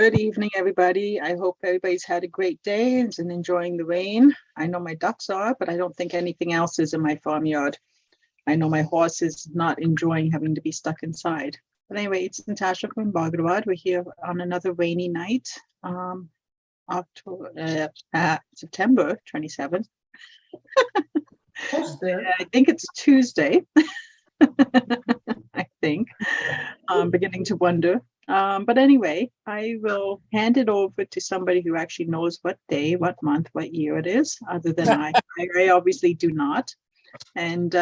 Good evening, everybody. I hope everybody's had a great day and is enjoying the rain. I know my ducks are, but I don't think anything else is in my farmyard. I know my horse is not enjoying having to be stuck inside. But anyway, it's Natasha from Bagida'waad. We're here on another rainy night, September 27th. I think it's Tuesday. I think. I'm beginning to wonder. But anyway, I will hand it over to somebody who actually knows what day, what month, what year it is, other than I. I obviously do not. And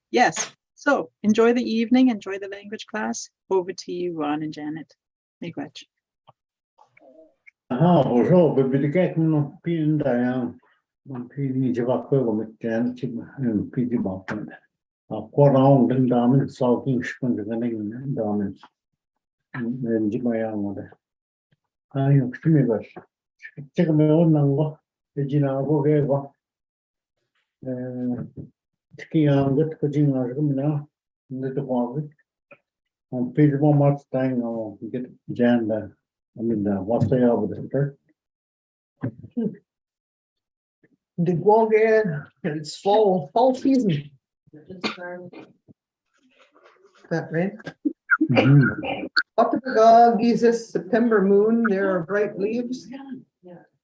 yes, so enjoy the evening, enjoy the language class. Over to you, Ron and Janet. Miigwech. Bonjour, bibliothèque non plus d'ailleurs, non plus ni je vais faire comme Janet, puis du bon. Courant den damen salting spun de ganing damen. En jimayang de. Ayo, kimi was. Check me on nango. Ejina go ge go. Tiki angut ko jina rumina. Nde to go. On page one much time on get Jan what's the over the The Guaga, it's fall season. That right? Ottergog is September moon, there are bright leaves.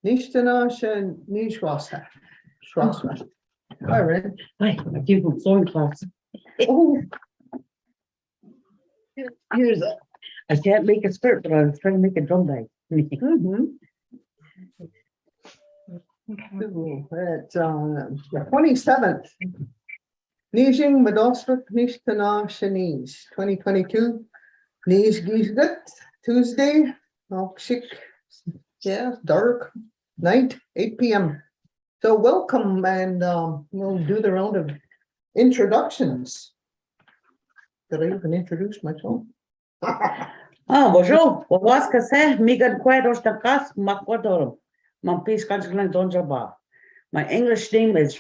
Nishtanash and Nishwasa. Shwasa. Hi, Ren. Hi, I came from sewing class. Oh, Here's a, I can't make a skirt, but I was trying to make a drum bag. It's the 27th. Nijing Madosvik Nishtana Shanish 2022. Nish Gizgut Tuesday. Shik. Yeah, dark night, 8 p.m. So welcome, and we'll do the round of introductions. Did I even introduce myself? Bonjour. Was que c'est? Migan Quados da Cas, Macquador. My peace countryland Donjaba. My English name is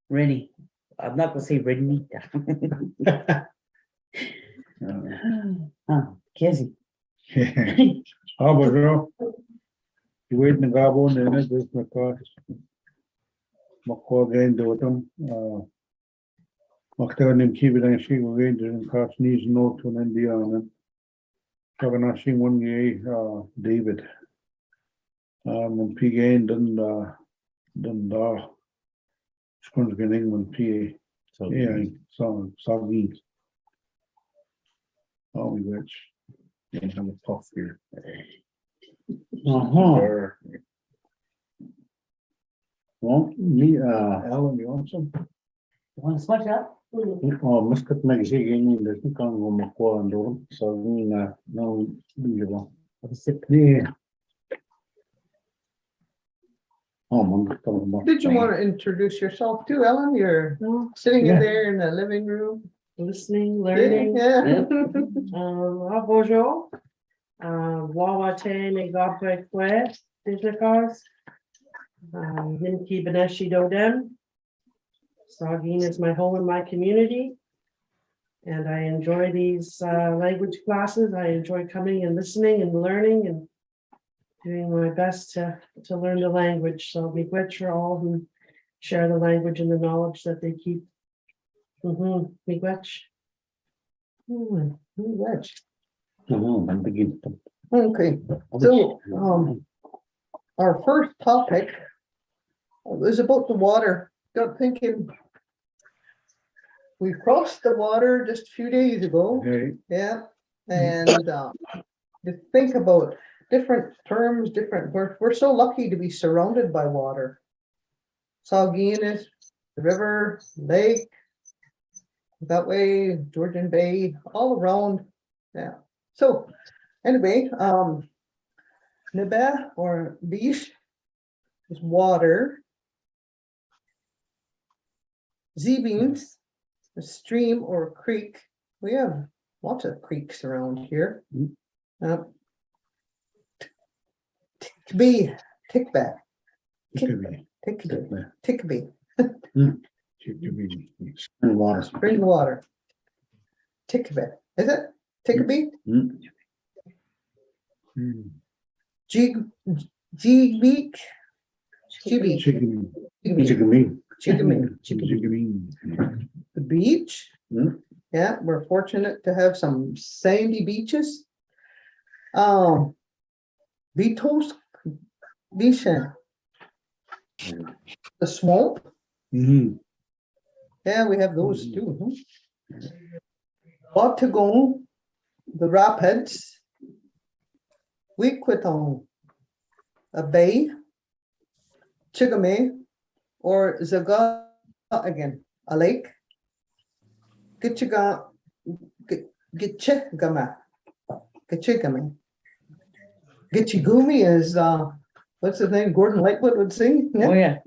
Rennie. I'm not gonna say Renita. Kizzy. Bonjour. You wait in the Gabon and it is my car. Macquarie again, Dotum. Mactanim Kibid and she will gain the cast knees note on Indiana. Kavanashing one gay, David. And P gain done Scones in England, PA. So, yeah, Sardines. Oh, we rich. And have a puff here. Well, me, Alan, you want some? You want to switch up? Muscat magazine, there's no kind of Macquarie and all. So, no, yeah. Did you want to introduce yourself too, Ellen? You're sitting in there in the living room. Listening, learning. Yeah. Bonjour. Wawate Negapwe Kwe, Digikas. Nimki Beneshi Dodem. Sagin is my home and my community. And I enjoy these language classes. I enjoy coming and listening and learning and doing my best to learn the language. So miigwech for all who share the language and the knowledge that they keep. Miigwech. Miigwech. Okay, so our first topic is about the water. Got thinking, we crossed the water just a few days ago. Okay. Yeah, and to think about different terms, we're so lucky to be surrounded by water. Saugeen is the river, lake, that way, Georgian Bay, all around. Yeah. So anyway, Nebe or Bish is water. Zebins, a stream or creek. We have lots of creeks around here. Tikbe, Tikbe, Tikbe. Spring water. Tikbe. Is it? Tikbe? Jig, Jigmeek, Jibby, Chicken, Jigme, chicken, Jigme. The beach. Yeah, we're fortunate to have some sandy beaches. Beetles, Bishan. The swamp. Yeah, we have those too. Otagon, the rapids. Wequitong, a bay. Chigame, or Zaga again, a lake. Gitchiga, Gitchigama, Gitchigame. Gitchigumi is, what's his name? Gordon Lightfoot would sing. Oh, yeah.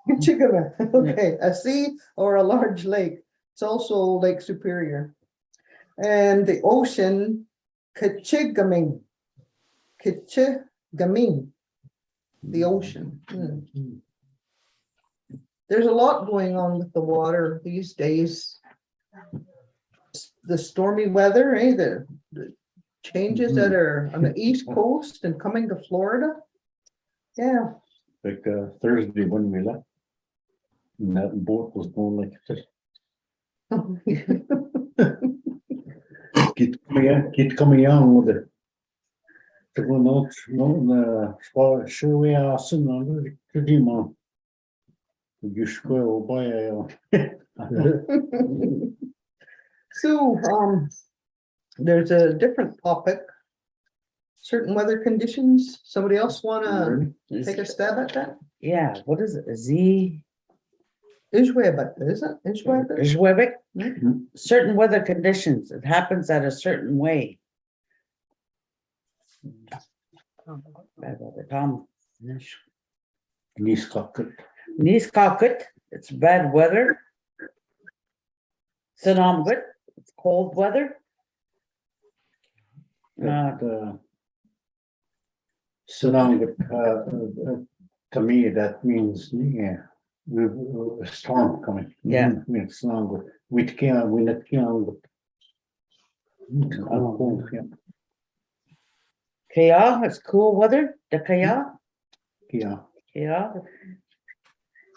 Gitchigama, okay, a sea or a large lake. It's also Lake Superior. And the ocean, Kachigaming. Kachigaming, the ocean. There's a lot going on with the water these days. The stormy weather, the changes that are on the East Coast and coming to Florida. Yeah. Like Thursday when we left, and that boat was going like this. Keep coming on with it. To go not the sure we are soon under the demon. You squirrel by So, there's a different topic. Certain weather conditions. Somebody else wanna take a stab at that? Yeah, what is it? Z. Ishwebet, is it? Ishwebet? Ishwebek? Certain weather conditions, it happens at a certain way. Tom. Niskakut. Niskakut, it's bad weather. Sinamgut, it's cold weather. To me, that means, yeah, a storm coming. Yeah. It's not good. We not cold, yeah. Kaya, it's cool weather. The Kaya. Yeah. Yeah.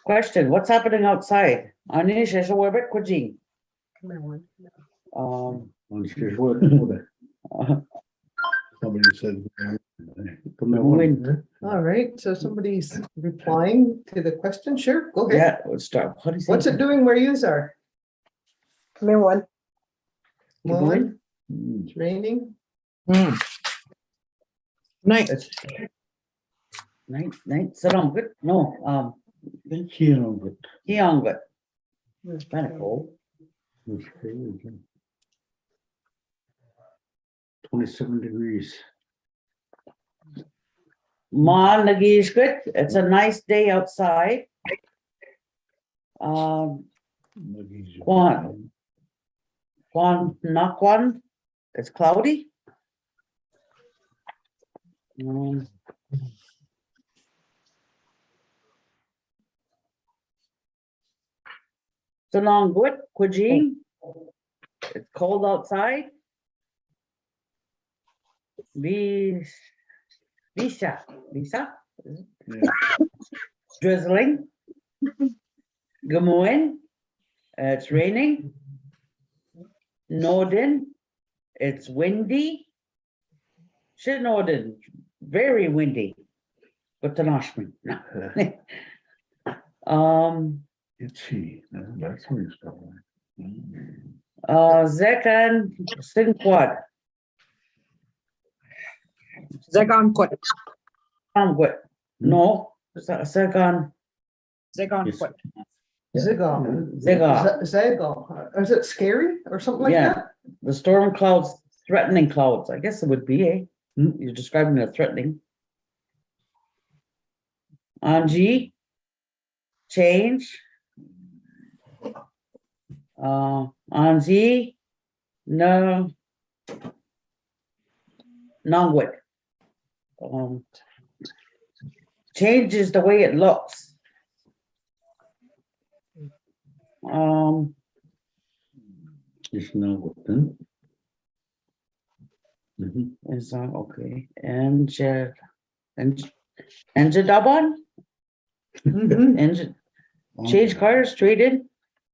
Question, what's happening outside? Anish, is a web cuisine. Somebody said. Win. All right, so somebody's replying to the question. Sure, go ahead. Yeah, let's start. What is What's it doing where yous are? Everyone. Mowing? It's raining? Night. Night, Sinamgut? No, Kiangut. Kiangut. It's kind of cold. 27 degrees. Nagishgut, it's a nice day outside. Nakwan, it's cloudy. Sinamgut, Kwajin, it's cold outside. Bisa, drizzling. Gamoin, it's raining. Norden, it's windy. Norden, very windy. But Tanashman, no. Itchy. That's what he's going. Zekan Sinquad. Zegon Quit. No, Zekan. Zegon Yes. Quit. Zigon. Zigon. Zigon. Is it scary or something like Yeah. that? The storm clouds, threatening clouds, I guess it would be, eh? You're describing it threatening. Anji, change. Anji, no. Nongwit. Changes the way it looks. It's not good. Mhm. Is okay. And Anishinaabemowin? Mhm. And change cars, trade in?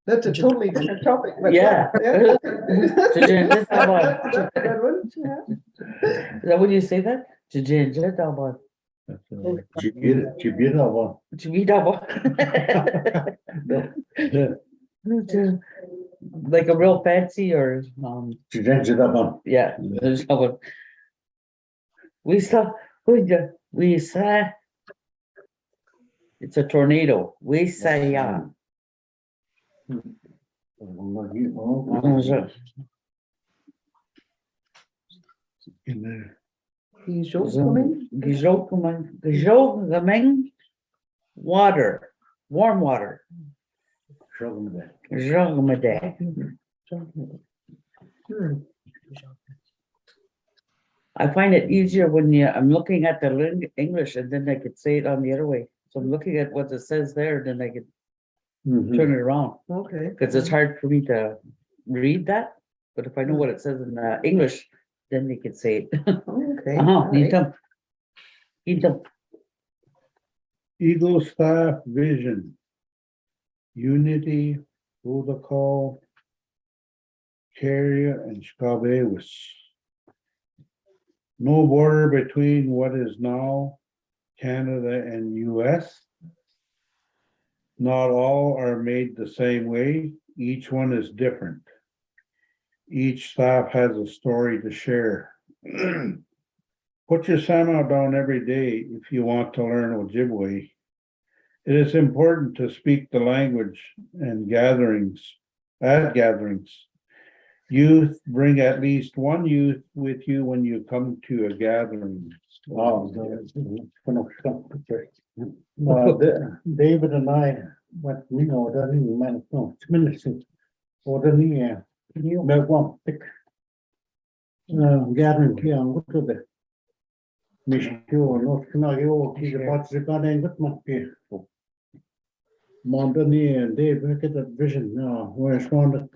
That's a totally different topic, but Yeah. yeah. Anishinaabemowin. That's a good one, yeah. Is that what you say that? Anishinaabemowin. Bagida'waad. Like a real fancy or Bagida'waad. yeah. Anishinaabemowin. We saw it's a tornado. We saw yeah. He's coming. Gezogen water, warm water. Zogmede. I find it easier when I'm looking at the English and then I could say it on the other way. So I'm looking at what it says there, then I could turn it around. Okay. Because it's hard for me to read that. But if I know what it says in English, then you can say it. Okay. Need them. Eagle Staff Vision. Unity, protocol, carrier, and Scabewis. No border between what is now Canada and US. Not all are made the same way. Each one is different. Each staff has a story to share. Put your Sama down every day if you want to learn Ojibwe. It is important to speak the language and at gatherings. Youth, bring at least one youth with you when you come to a gathering. David and I, what we know, doesn't matter, no, it's ministry. Or the near, you may want pick. Gathering here, and look at the. Mission, not Canagio, he's about to go in with my peer. Montani and Dave, look at that vision now, where it's going to,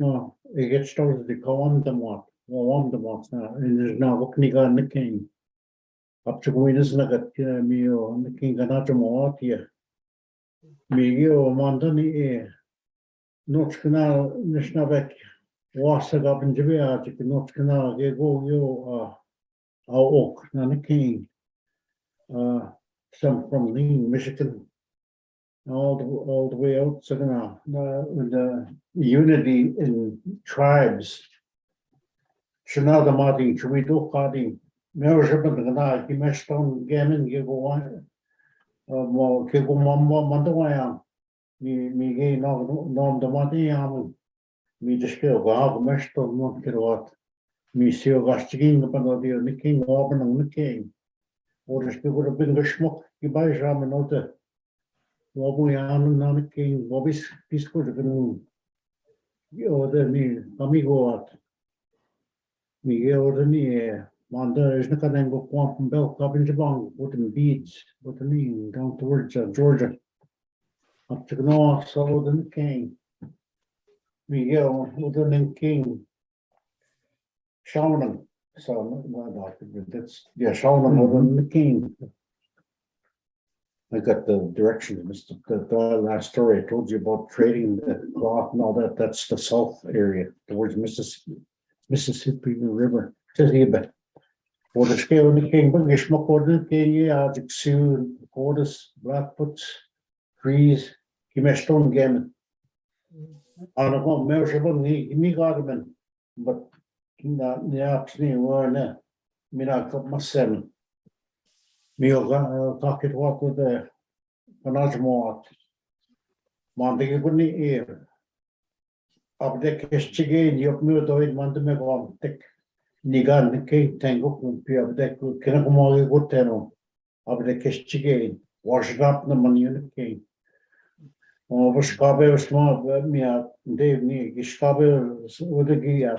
it gets started to go on the mark, or on the marks now, and there's now looking at the king. Up to going is like at me or the king and not more here. Me or Montani, not canal, Nishnabek, was up in Jibia, not canal, go you, our oak, and the king. Some from Lean, Michigan. All the way out, so now, the unity in tribes. Chanel the Martin, Chumito Party, Membership of the Gana, Kimeston, Gammon, Gigo, more Kigo Mamma, Mandawaya, me gay, no, the Martin, me the skill, Gab, Meston, Monkirat, me see Gastigin upon the king, Auburn, and the king. Or the skill would have been the smoke, you buy Ram and Otter. Wabuyan and king, Bobby's peaceful to the other me, amigo at Miguel the near. Manda is not going to go from Bell Club in Jabong, with them beads, with the name down towards Georgia. Up to the north, so the king. Miguel, with the name king. Shaman, so that's, yeah, Shaman, with the king. I got the directions, the last story I told you about trading the cloth and all that, that's the south area towards Mississippi River. Says here, but for the scale of the king, but you smoke order the king, yeah, the Sioux, Cordis, Blackfoots, Trees, Kimeston Gammon. I don't know, measurable, me got him, but not the option, were there. Me not got my 7. Me talk it what with the Panajmot. Monday wouldn't ear. Up the Kishigin, you knew to it, Montemegom, thick. Nigan, the king, tango, up the Kinamoy Guteno. Up the Kishigin, washed up the money in the king. Over Scabe was small, me out, Dave me, Giscabe with the gear.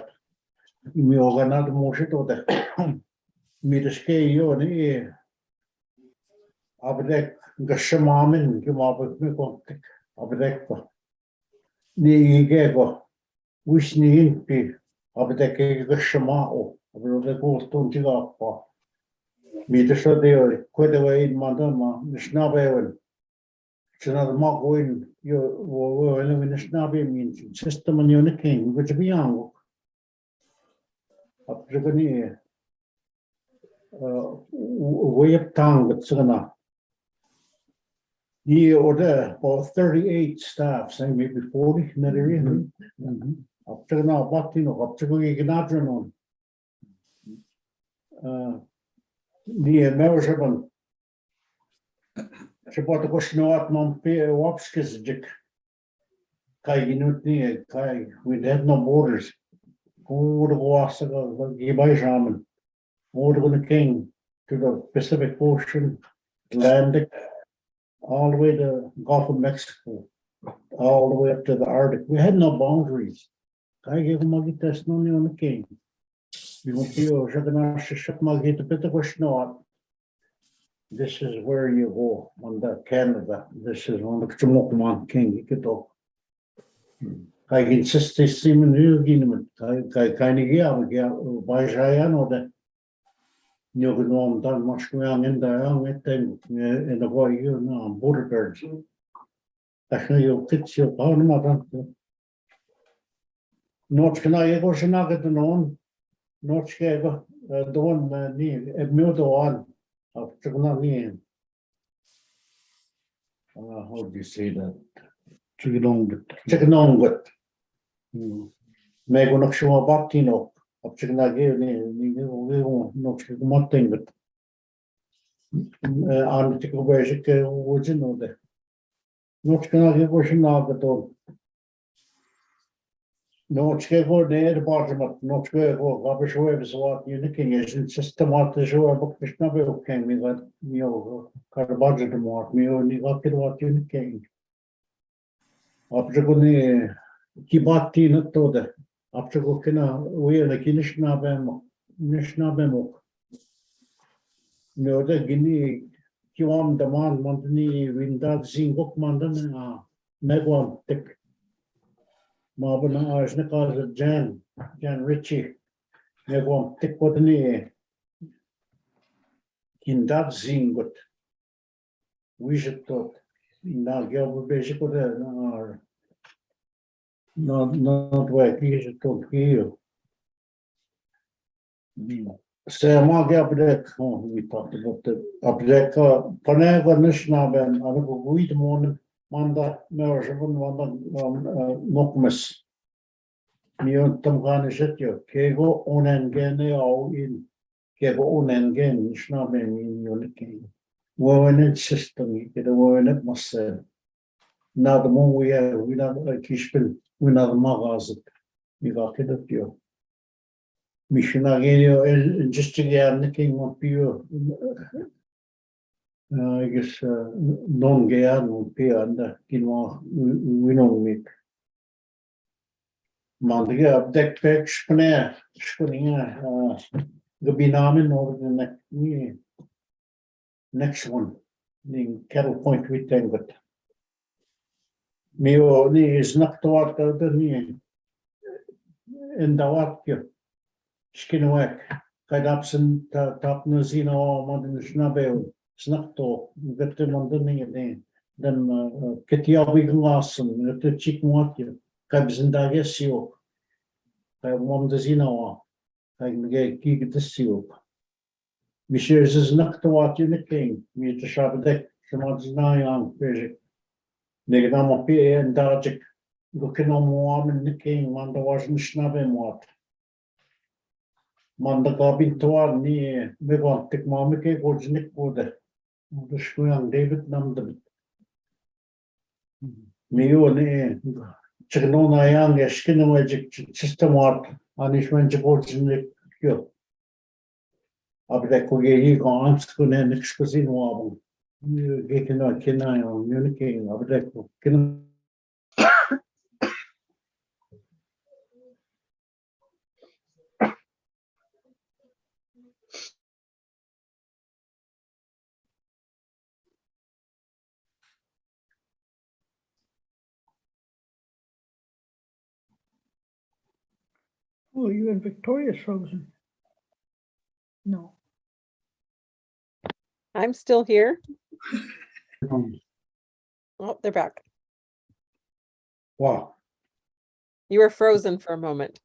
Me organized motion to the me the scale you in the ear. Abdek Gashamamin, Gimabak Mikontik, Abdekwa. Nigego, Wishni Impi, Abdek Gashamao, Abroad goes to Chigapa. Meet the show there, quite away in Mandama, Anishinaabemowin. It's another mock win. You were in Anishinaabemowin means system and unit king, which be young. Up to the way up town with Sagana. Ye or there, about 38 staff, say maybe 40 in that area. Up to now, but up to go Ganadron on. The American. She bought a question out, Mom, Wapskis, Kai, Kai, we had no borders. Who would go ask the Gibai Shaman? More than the king to the Pacific Ocean, Atlantic, all the way to Gulf of Mexico, all the way up to the Arctic. We had no boundaries. I gave him a testimony on the king. We went to you, ship my gate to put the question out. This is where you go on the Canada. This is on the Chumokman king. You could talk. I insist this semen real ginnament. I kind of yeah, by Jayan or the you know, done much going in there, in the boy, you know, border birds. Actually, you fix your pound. Not can I go to Nugget and on? Not scared, the one near a muto on of Chicken. How do you say that? Chicken on, but Meg will not show a batino of chicken again, not one thing, but on the tickle basic was in order. Not gonna give us an all. No, it's go near the bottom of not go rubbish away with what you're looking is it's just the what the show book is not okay. Me got you got a budget to mark me only got what you're looking. After going keep out tea to the after going away like Anishinaabemowin. No, the Guinea Kiwam demand Montani Windad Zingok Mandan Megwan Tick. Mabana is Nicholas Jan Ritchie. Megwan Tick what any in that Zingot. We should talk. Now, Gilbert basic with it. Not where he should talk here. So, we talked about the object. Panega Anishinaabemowin, I don't go eat morning, Manda, Mershavon, Nokmas. Neon Tamgana Shetio, Kego on and Gene, all in Kego on and Gen, Anishinaabemowin in unit king. Woven in system, you get a woven it must say. Now, the more we have, we not a kishpil, we not a magazine. You got it up you. Missionario just to get the king of you. I guess non gear no pay and we don't make. Mandiga deck pack spinner, the binamin over the next one. The cattle point we think but me only is not to what the knee in the what you. Skinwek, kind absent top Nuzino, Anishinaabemowin, Snackto, get them on the name, then Ketia Wigglassen, the chicken water, Cabs and Dagesio, I want the Zino, I can get gig the seal. Monsieur is not to what in the king, me to shop a deck, Shamad's Nayan, Basic. Negadama P and Dajik, looking on warm in the king, Manda wasn't Anishinaabemowin. Manda gabin toar ni megon tik mamike gojnik bode. The shkuyang David namdam. Miyo ni chiknona yang eskino magic system art anishman gojnik yo. Abde koge hi ko anskune nixkusin wabung. Gekina kina yo communicating abde ko kina. Oh, you in Victoria's frozen. No. I'm still here. Um, Oh, they're back. Wow. You were frozen for a moment.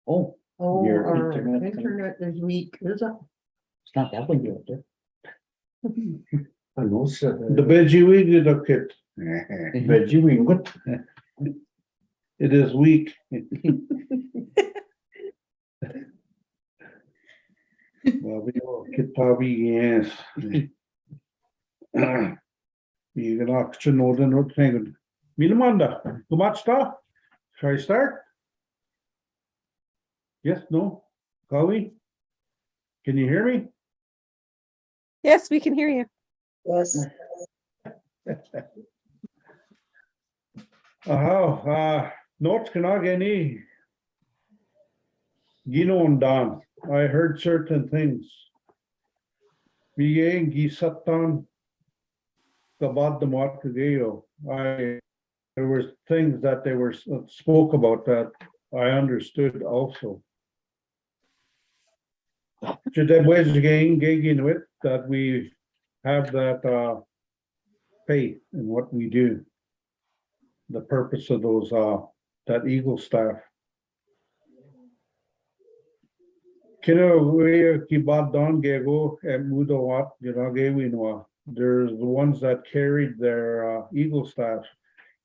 Oh, Oh, Your our internet internet is weak, is it? It's not that one you there. I know, sir. The veggie weed is a kit. Veggie weed, what? It is weak. Well, we all kit probably, yes. You can actually know the note thing. Milamanda, too much stuff? Shall I start? Yes, no? Chloe? Can you hear me? Yes, we can hear you. Yes. Notes can I get any? Ginon Dan, I heard certain things. Miguel Gisatan Kabad the there was things that they were spoke about that I understood also. Should that was again with that we have that faith in what we do. The purpose of those that Eagle staff. Kino we kibad don gego and Bagida'waad Bagida'waad. There's the ones that carried their Eagle staff.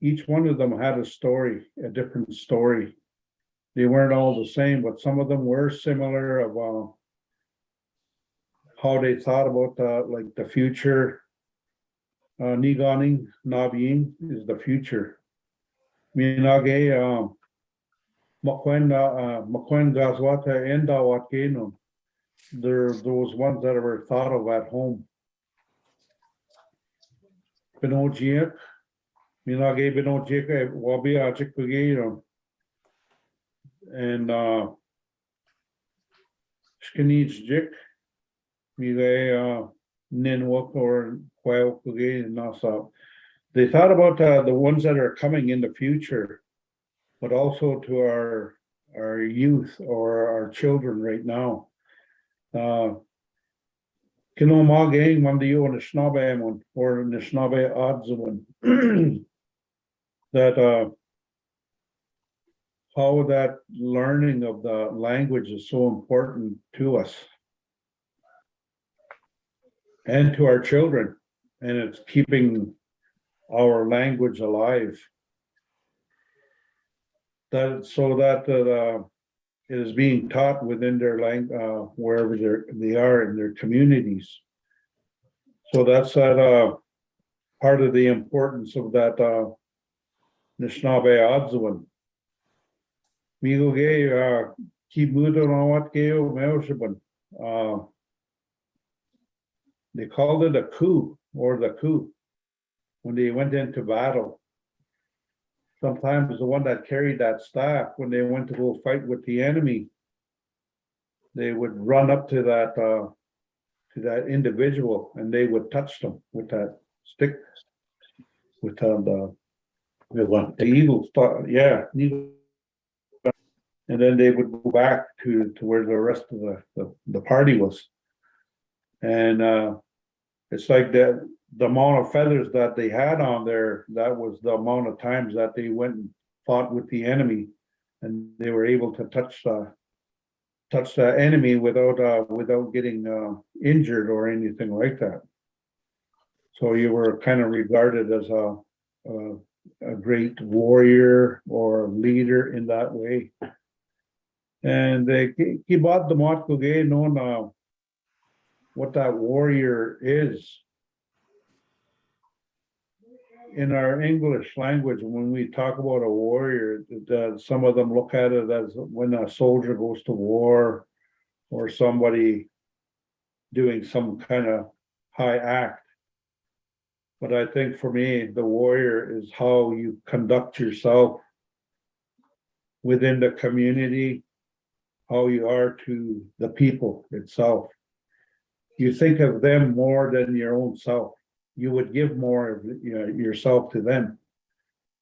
Each one of them had a story, a different story. They weren't all the same, but some of them were similar of how they thought about like the future. Niganing Nabiing is the future. Minage Makwen Gazwata Endawat Genum. They're those ones that were thought of at home. Benojiek, Minage Benojiek, Wabi Ajik Pagayum. And Shkanij Mile Ninwok or Quail Nasa. They thought about the ones that are coming in the future, but also to our youth or our children right now. Kinomage Mandio Anishinaabemowin or Anishinaabemowin that how that learning of the language is so important to us and to our children, and it's keeping our language alive. That so that it is being taught within their language wherever they are in their communities. So that's that part of the importance of that Anishinaabemowin. Migoge keep moving on what Geo Meoshaban. They called it a coup or the coup when they went into battle. Sometimes the one that carried that staff, when they went to go fight with the enemy, they would run up to that individual and they would touch them with that stick, with the eagle, yeah, and then they would go back to where the rest of the party was. And it's like the amount of feathers that they had on there, that was the amount of times that they went and fought with the enemy, and they were able to touch the enemy without getting injured or anything like that. So you were kind of regarded as a great warrior or leader in that way. And he bought the Matkuge known what that warrior is. In our English language, when we talk about a warrior, some of them look at it as when a soldier goes to war or somebody doing some kind of high act. But I think for me, the warrior is how you conduct yourself within the community, how you are to the people itself. You think of them more than your own self. You would give more of yourself to them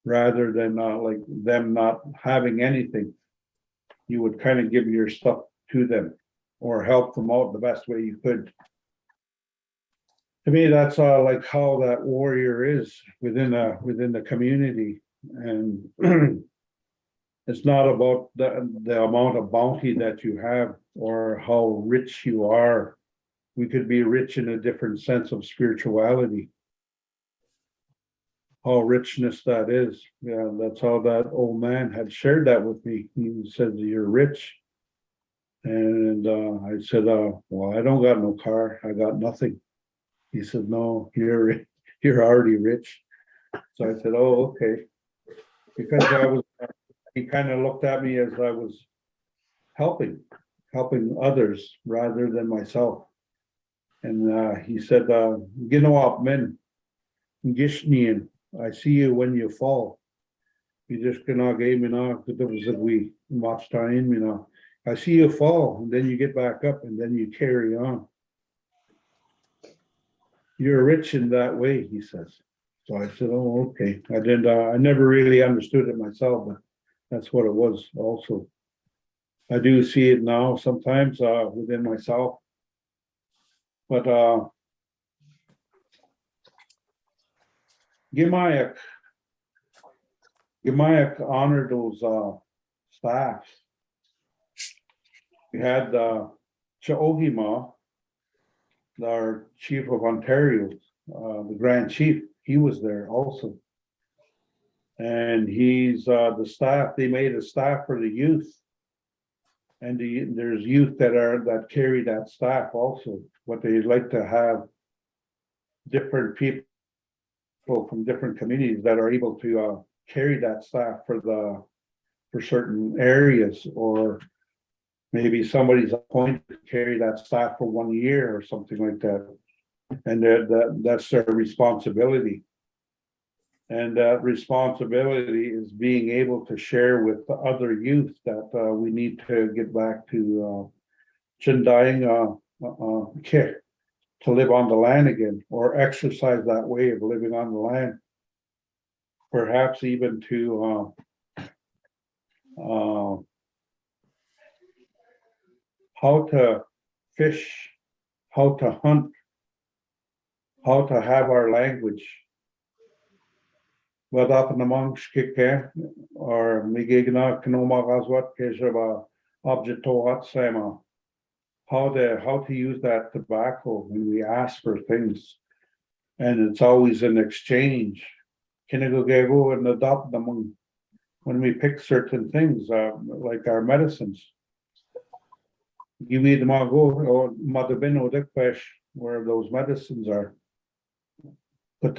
rather than like them not having anything. You would kind of give your stuff to them or help them out the best way you could. To me, that's like how that warrior is within the community, and it's not about the amount of bounty that you have or how rich you are. We could be rich in a different sense of spirituality. How richness that is. Yeah, that's how that old man had shared that with me. He said, "You're rich." And I said, "Well, I don't got no car. I got nothing." He said, "No, you're already rich." So I said, "Oh, okay." Because he kind of looked at me as I was helping others rather than myself. And he said, "Ginawa men, gishnian. I see you when you fall. You just cannot game me now because we watch time, you know. I see you fall, and then you get back up, and then you carry on. You're rich in that way," he says. So I said, "Oh, okay." I didn't. I never really understood it myself, but that's what it was. Also, I do see it now sometimes within myself, but Gimayak honored those staff. We had Chaogima, our chief of Ontario, the Grand Chief. He was there also, and he's the staff. They made a staff for the youth, and there's youth that carry that staff also. What they like to have different people from different communities that are able to carry that staff for certain areas, or maybe somebody's appointed to carry that staff for 1 year or something like that, and that's their responsibility. And that responsibility is being able to share with the other youth that we need to get back to Chindying to live on the land again, or exercise that way of living on the land. Perhaps even to how to fish, how to hunt, how to have our language. Wat dat in among skikke, or migigna kanomagaswat keshaba objectoat sema. How to use that tobacco when we ask for things, and it's always an exchange. Kinegogego and adopt them when we pick certain things, like our medicines. Give me the mago or madabino dekpesh, where those medicines are. But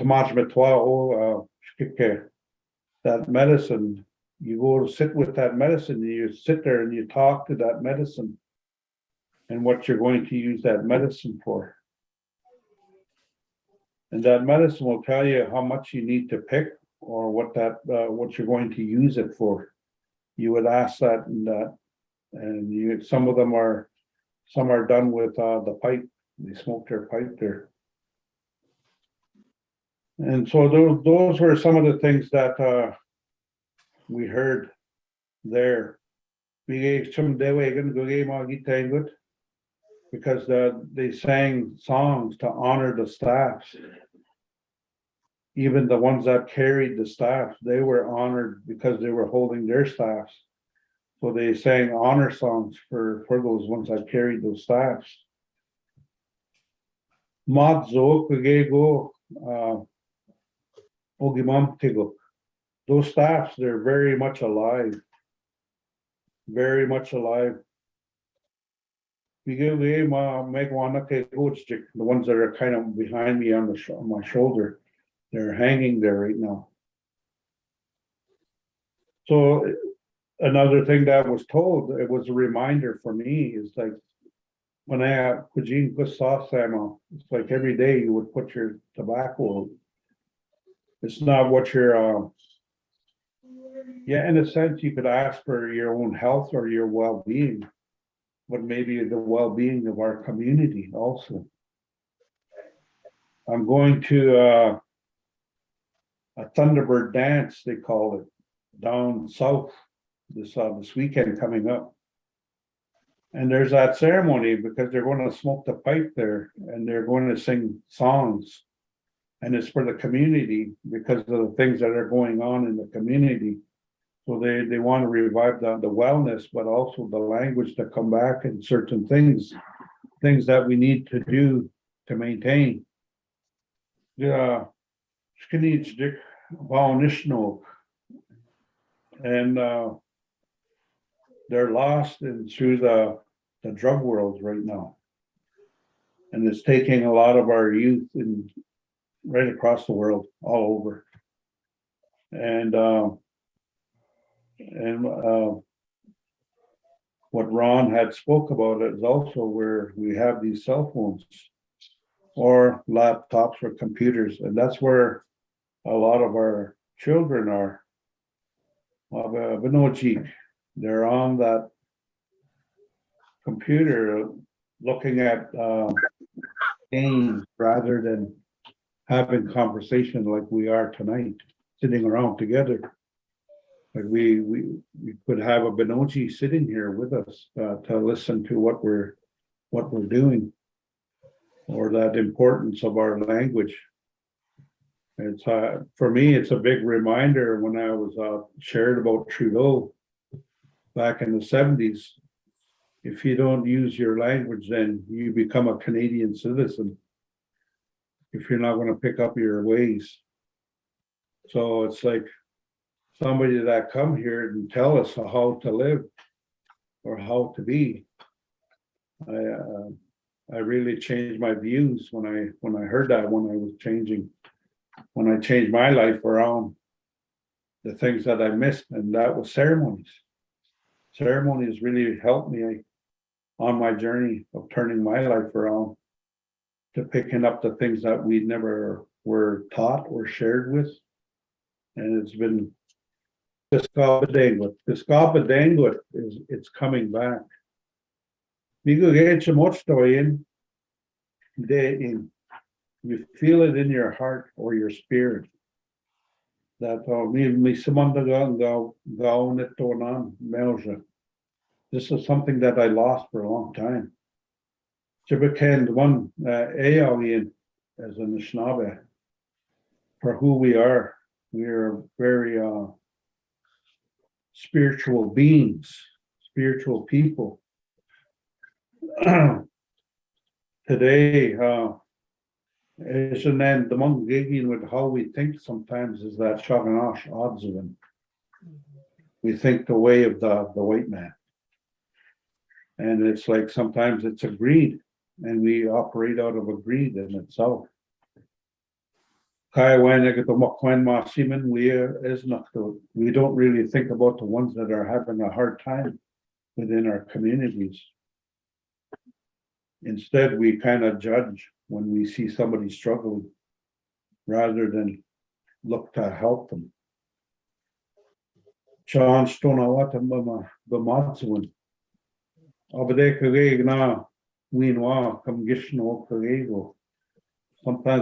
that medicine, you go to sit with that medicine, and you sit there and you talk to that medicine and what you're going to use that medicine for. And that medicine will tell you how much you need to pick, or what you're going to use it for. You would ask that, and some are done with the pipe. They smoke their pipe there. And so those were some of the things that we heard there. Because they sang songs to honor the staffs. Even the ones that carried the staff, they were honored because they were holding their staffs. So they sang honor songs for those ones that carried those staffs. Madzo Kugego Ogimamtigo. Those staffs, they're very much alive. Very much alive. The ones that are kind of behind me on my shoulder, they're hanging there right now. So another thing that was told, it was a reminder for me, is like when I it's like every day you would put your tobacco out. It's not what you're in a sense you could ask for your own health or your well-being, but maybe the well-being of our community also. I'm going to a Thunderbird dance, they call it, down south this weekend coming up. And there's that ceremony because they're going to smoke the pipe there and they're going to sing songs. And it's for the community because of the things that are going on in the community. So they want to revive the wellness, but also the language to come back and certain things that we need to do to maintain. Yeah, Anishinaabemowin and they're lost through the drug world right now. And it's taking a lot of our youth in right across the world, all over. And what Ron had spoke about is also where we have these cell phones or laptops or computers, and that's where a lot of our children are. They're on that computer looking at games rather than having conversation like we are tonight, sitting around together. Like we could have a Benochi sitting here with us to listen to what we're doing, or that importance of our language. It's for me, it's a big reminder when I was shared about Trudeau back in the 70s. If you don't use your language, then you become a Canadian citizen. If you're not going to pick up your ways. So it's like somebody that come here and tell us how to live or how to be. I really changed my views when I heard that, when I changed my life around the things that I missed, and that was ceremonies. Ceremonies really helped me on my journey of turning my life around to picking up the things that we never were taught or shared with. And it's been Bagida'waad. Bagida'waad it's coming back. You feel it in your heart or your spirit that this is something that I lost for a long time. One as an Anishinaabe for who we are. We are very spiritual beings, spiritual people. Today, isn't then the monk gigging with how we think sometimes is that Shaganash Odzivin. We think the way of the white man. And it's like sometimes it's a greed, and we operate out of a greed in itself. We don't really think about the ones that are having a hard time within our communities. Instead, we kind of judge when we see somebody struggling rather than look to help them. Sometimes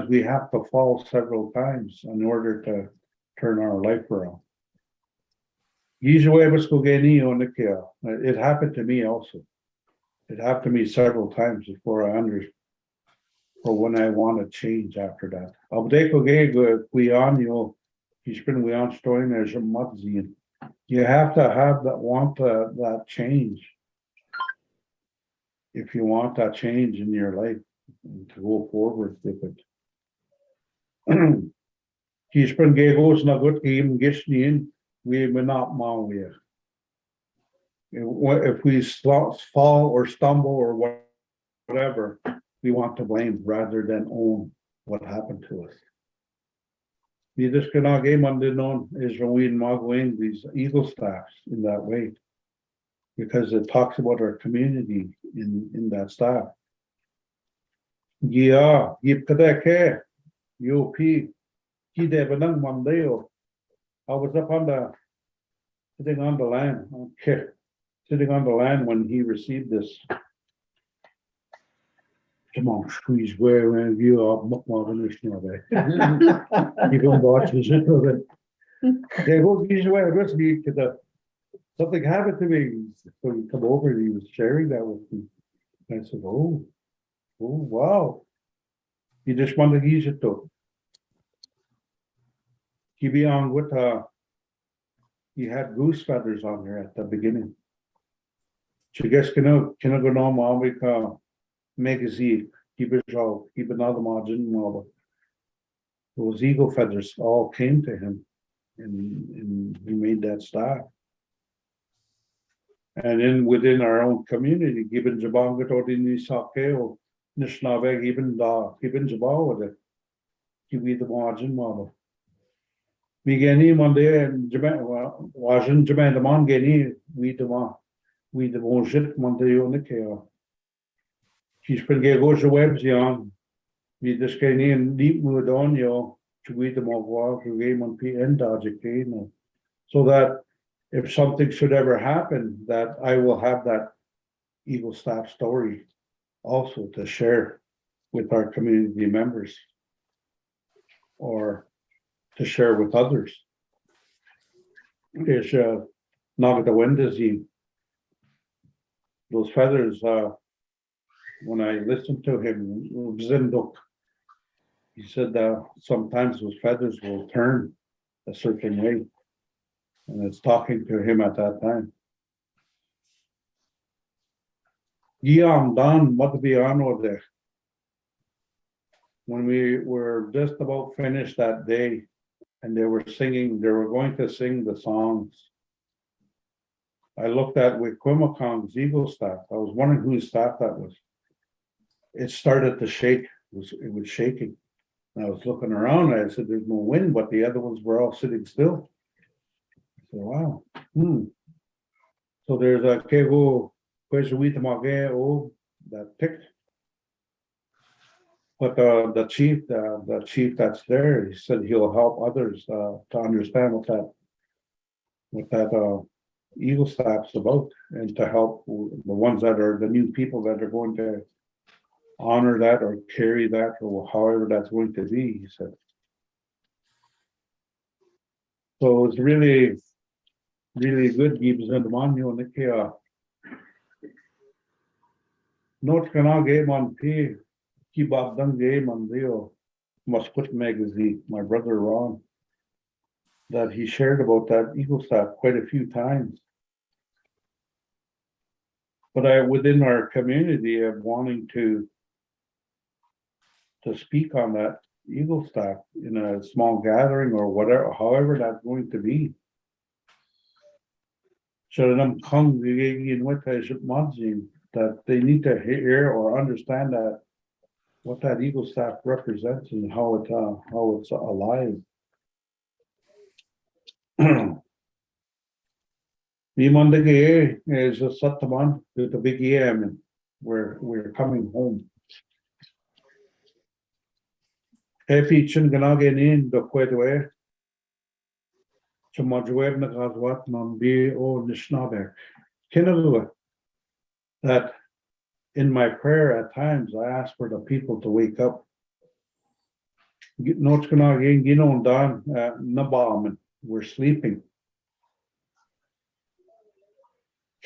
we have to fall several times in order to turn our life around. It happened to me also. It happened to me several times before I understood, or when I want to change after that. You have to have that change if you want that change in your life and to go forward with it. If we fall or stumble or whatever, we want to blame rather than own what happened to us. These eagle staffs in that way, because it talks about our community in that staff. Yeah, I was up sitting on the land, sitting on the land when he received this. Come on, squeeze where you are, you don't watch this. They will use where something happened to me. So he come over and he was sharing that with me. And I said, oh, wow. He just wanted to use it though. He be on with, he had goose feathers on there at the beginning. So I guess can I go on mom we magazine, keep it another margin and all those eagle feathers all came to him and he made that staff. And then within our own community, given Jabanga to the Sakeo, Nishnabeg, even Jabawa, the Kiwi the margin model. Migani Monday and Wajan Jaman the Mangani, we the bullshit Monday on the Kale. She's been get goes the webs young. We just get in deep mood on you to read them all walk the game on PN Dodge so that if something should ever happen, that I will have that Eagle Staff story also to share with our community members or to share with others. There's not at the windows, those feathers, when I listened to him, Zinduk, he said that sometimes those feathers will turn a certain way. And it's talking to him at that time. Yeah, I'm done. What to be on over there? When we were just about finished that day, and they were going to sing the songs. I looked at Wikwimacong's Eagle staff. I was wondering whose staff that was. It started to shake. It was shaking. And I was looking around. And I said, "There's no wind," but the other ones were all sitting still. I said, "Wow." So there's a Kego Kweshuitamage, that picked. But the chief that's there, he said he'll help others to understand what that Eagle staff's about, and to help the ones that are the new people that are going to honor that or carry that or however that's going to be. He said. So it's really good. Gives them on you and the North Canal game on P. Keep up done game on Rio. Must put magazine. My brother Ron, that he shared about that Eagle staff quite a few times. But within our community of wanting to speak on that Eagle staff in a small gathering or whatever, however that's going to be. So them congregating with that they need to hear or understand that what that Eagle staff represents and how it's alive. Vimandage is a Sataman with the big EM. We're coming home. Hefi Chinganage in the Quedway. Chamajweb Nagazwat Mambi or Nishnabek. Kinalua. That in my prayer at times I ask for the people to wake up. Notchkanage, Dan Nabam, we're sleeping.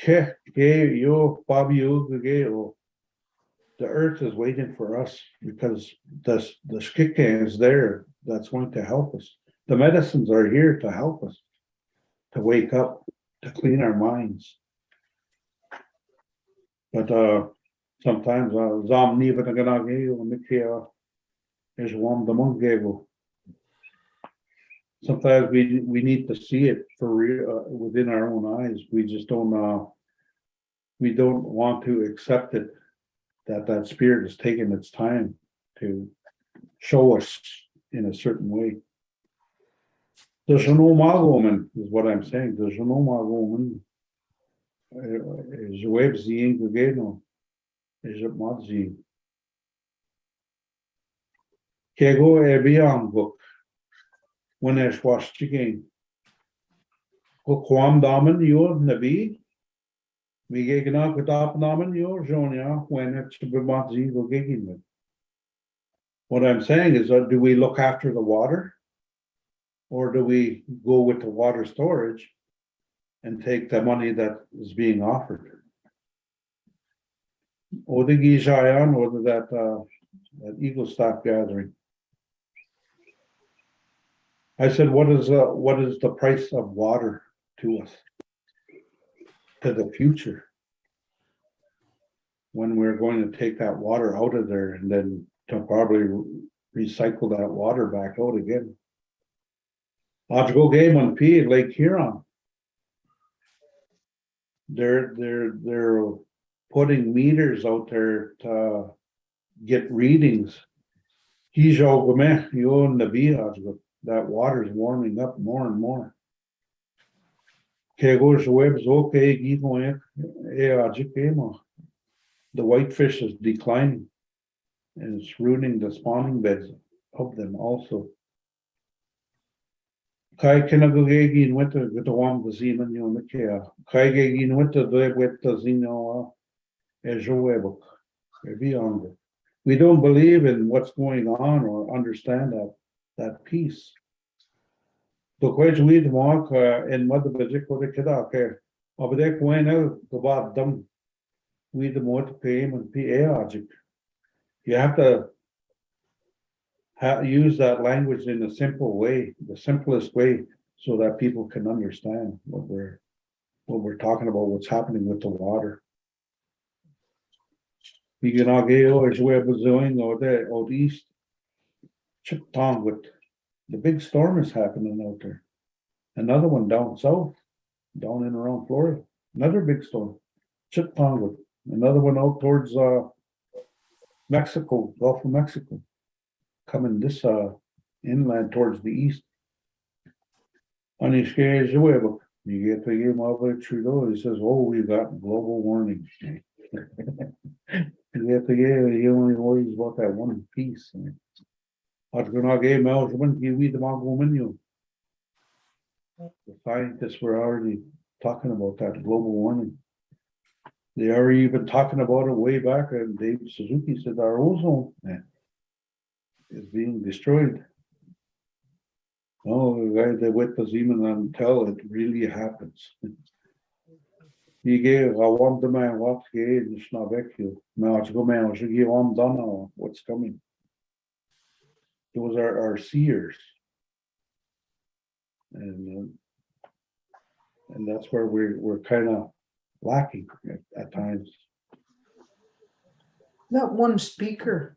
The earth is waiting for us because the skika is there that's going to help us. The medicines are here to help us to wake up, to clean our minds. But sometimes sometimes we need to see it for real within our own eyes. We just don't we don't want to accept it that spirit is taking its time to show us in a certain way. There's no woman is what I'm saying. There's no woman. Is web seeing again is it not seeing? Kego Ebian book when I washed again. Kwam Daman, you're Nabi. We get enough with Apnaman, you're Jonia when it's to be Matzi go gigging with. What I'm saying is that do we look after the water? Or do we go with the water storage and take the money that is being offered. Or the Gijayan, or that Eagle Staff gathering. I said, what is the price of water to us? To the future? When we're going to take that water out of there and then to probably recycle that water back out again. I'll go game on P at Lake Huron. They're putting meters out there to get readings. That water is warming up more and more. The whitefish is declining, and it's ruining the spawning beds of them also. Kai kinagogegi winter with the one the zeman you the care. Kai gegi winter the with the zeno as your webbook. We don't believe in what's going on or understand that piece. The quite we the mark in mother budget for the kid out there. Over there going out the bottom. We the more to pay him and PA. You have to use that language in a simple way, the simplest way, so that people can understand what we're talking about, what's happening with the water. You can argue as we're doing or there out east. Chip Tong with the big storm is happening out there. Another one down south, down in around Florida. Another big storm. Chip Tong with another one out towards Mexico, Gulf of Mexico. Coming this inland towards the east. Anishinaabemowin, you get the game over Trudeau, he says, oh, we've got global warming. You get the game, he only worries about that one piece. The scientists were already talking about that global warming. They are even talking about it way back, and Dave Suzuki said our ozone is being destroyed. Oh, the guy that with the Zeman until it really happens. He gave I want the man what gave Anishinaabemowin. Now to go man, I should give on done what's coming. Those are our seers. And that's where we're kind of lacking at times. That one speaker,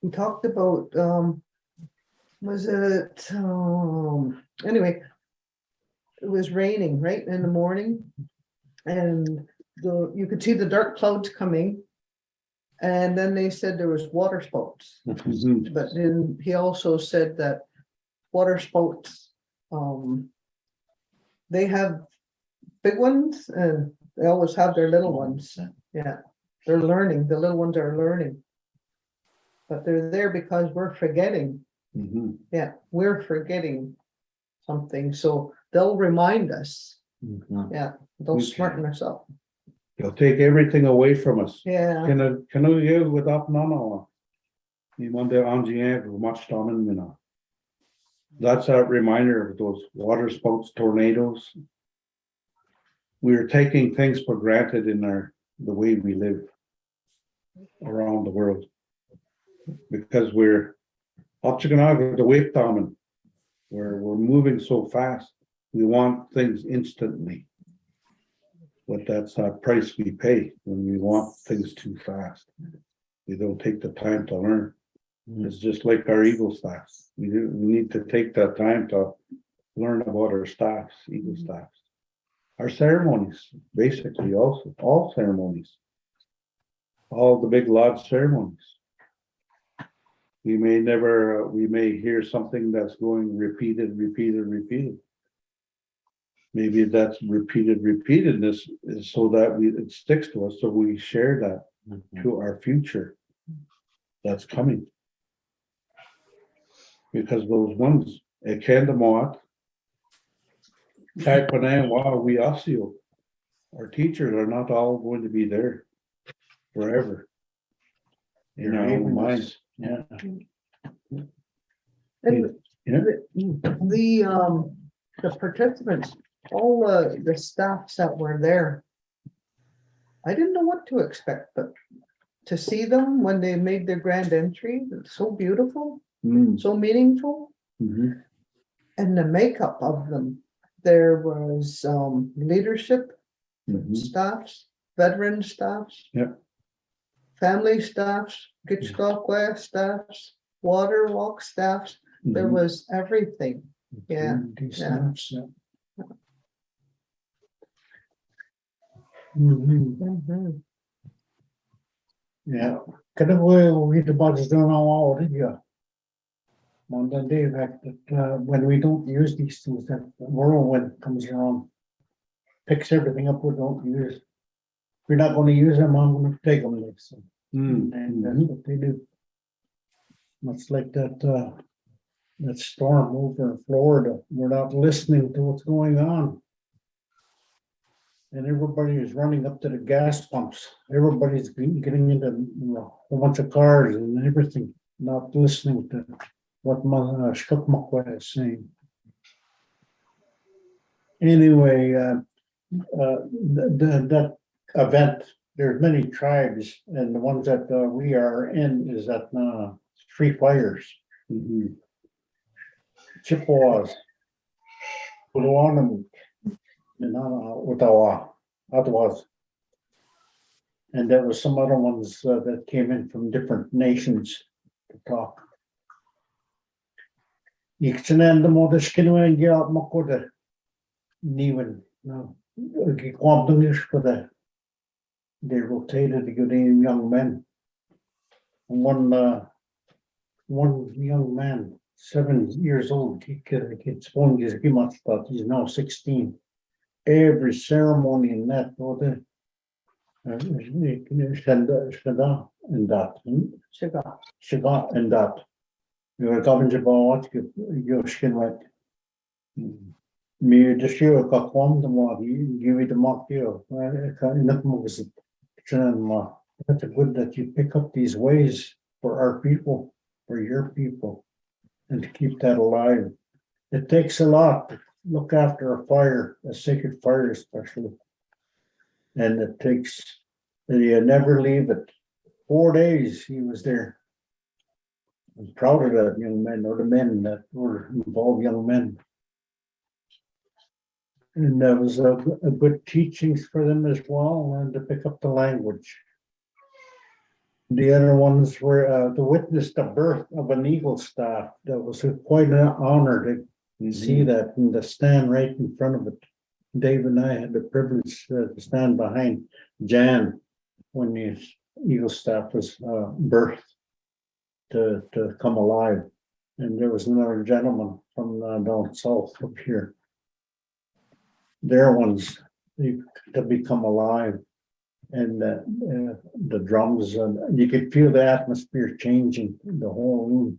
he talked about, was it, anyway, it was raining right in the morning, and you could see the dark clouds coming, and then they said there was water spouts. But then he also said that water spouts, they have big ones and they always have their little ones. Yeah, they're learning. The little ones are learning. But they're there because we're forgetting. Yeah, we're forgetting something. So they'll remind us. Yeah, they'll smarten us up. They'll take everything away from us. Yeah. Can you without none? You want the engineer much dominant. That's a reminder of those water spouts, tornadoes. We're taking things for granted in the way we live around the world, because we're up to the wake dominant. We're moving so fast. We want things instantly. But that's our price we pay when we want things too fast. We don't take the time to learn. It's just like our Eagle staffs. We need to take that time to learn about our staffs, Eagle staffs. Our ceremonies, basically also, all ceremonies. All the big lodge ceremonies. We may hear something that's going repeated. Maybe that's repeatedness is so that it sticks to us, so we share that to our future that's coming. Because those ones, Ekandamot, Kaipanan, wow, we also, our teachers are not all going to be there forever. In our own minds. Yeah. And Yeah. the participants all the staffs that were there. I didn't know what to expect, but to see them when they made their grand entry, it's so beautiful, so meaningful. Mhm. And the makeup of them. There was leadership Mhm. staffs, veteran staffs. Yeah. Family staffs, Bagida'waad staffs, water walk staffs. There Mhm. was everything. Yeah, Community yeah. staffs, yeah. Mhm. Mhm. Yeah, kada we the budgets don't know all, did you? On the day that, when we don't use these things, that whirlwind comes around, picks everything up we don't use. If we're not gonna use them, I'm gonna take them, like, so. And that's what they do. Much like that storm over in Florida, we're not listening to what's going on. And everybody is running up to the gas pumps. Everybody's getting into a whole bunch of cars and everything, not listening to what Shkukmakwa is saying. Anyway, that event, there's many tribes, and the ones that we are in is that 3 fires. Chippewas, Pulawanamik, and Ottawas. And there were some other ones that came in from different nations to talk. Ikchenanda modeshkinwe ngia makoda niwen no gikwamdungish for that. They rotated the good young men. One young man, 7 years old, he's now 16. Every ceremony in that order, Shada and that, Shiga and that. You're a government about your skin right. Me just you got one the more you give it a mark here. That's a good that you pick up these ways for our people, for your people, and to keep that alive. It takes a lot to look after a fire, a sacred fire especially. And it takes, you never leave it. 4 days he was there. I'm proud of that young man, or the men that were involved, young men. And that was a good teachings for them as well, and to pick up the language. The other ones were to witness the birth of an eagle staff. That was quite an honor to see that and to stand right in front of it. Dave and I had the privilege to stand behind Jan when the eagle staff was birthed to come alive. And there was another gentleman from down south up here. Their ones to become alive, and the drums, and you could feel the atmosphere changing. The whole room,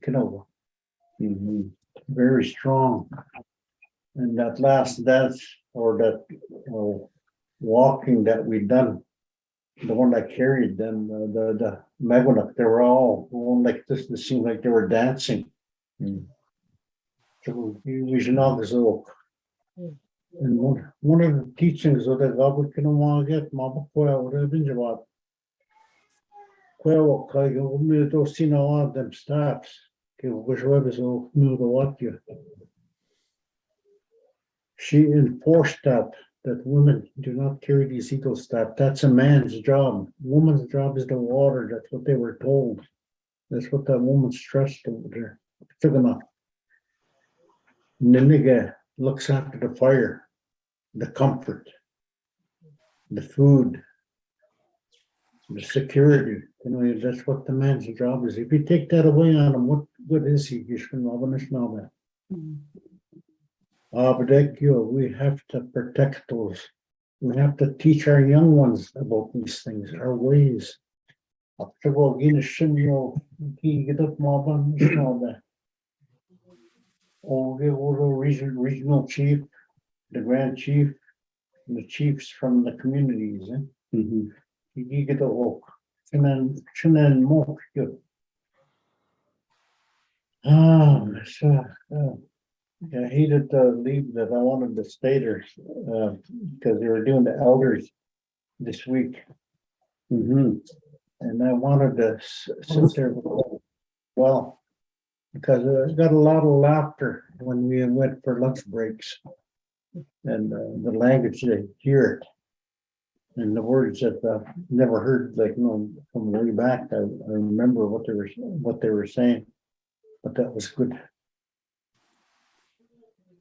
very strong. And that last dance or that walking that we done, the one that carried them, the Megonak, they were all going like this. It seemed like they were dancing. So we should not go. And one of the teachings of the God can want to get Mabakoya or Bagida'waad. Quail Kaigo, we don't see no one of them staffs. She enforced that women do not carry these eagle staff. That's a man's job. Woman's job is the water. That's what they were told. That's what that woman stressed over there. Niniga looks after the fire, the comfort, the food, the security. That's what the man's job is. If you take that away on him, what good is he? We have to protect those. We have to teach our young ones about these things, our ways. Regional chief, the grand chief, and the chiefs from the communities. You get a walk. And then more good. Yeah, he did leave that I wanted to stay there, because they were doing the elders this week. Mm-hmm. And I wanted to sit there, well, because I got a lot of laughter when we went for lunch breaks. And the language they hear and the words that I never heard, like, from way back. I remember what they were saying, but that was good.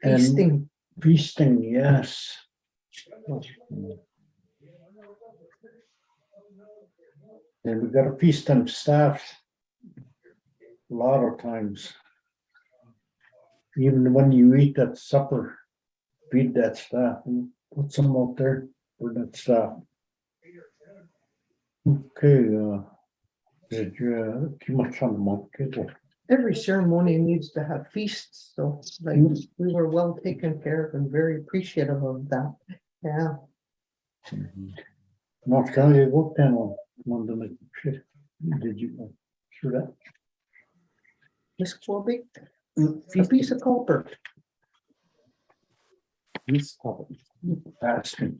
And Feasting. feasting, yes. And we got to feast on staff a lot of times. Even when you eat that supper, feed that staff and put some out there for that staff. Okay, did you too much on the market? Every ceremony needs to have feasts, so like we were well taken care of and very appreciative of that. Yeah. North County worked on one of the shit. Did you sure that? Miss Corby, a piece of copper. This fasting.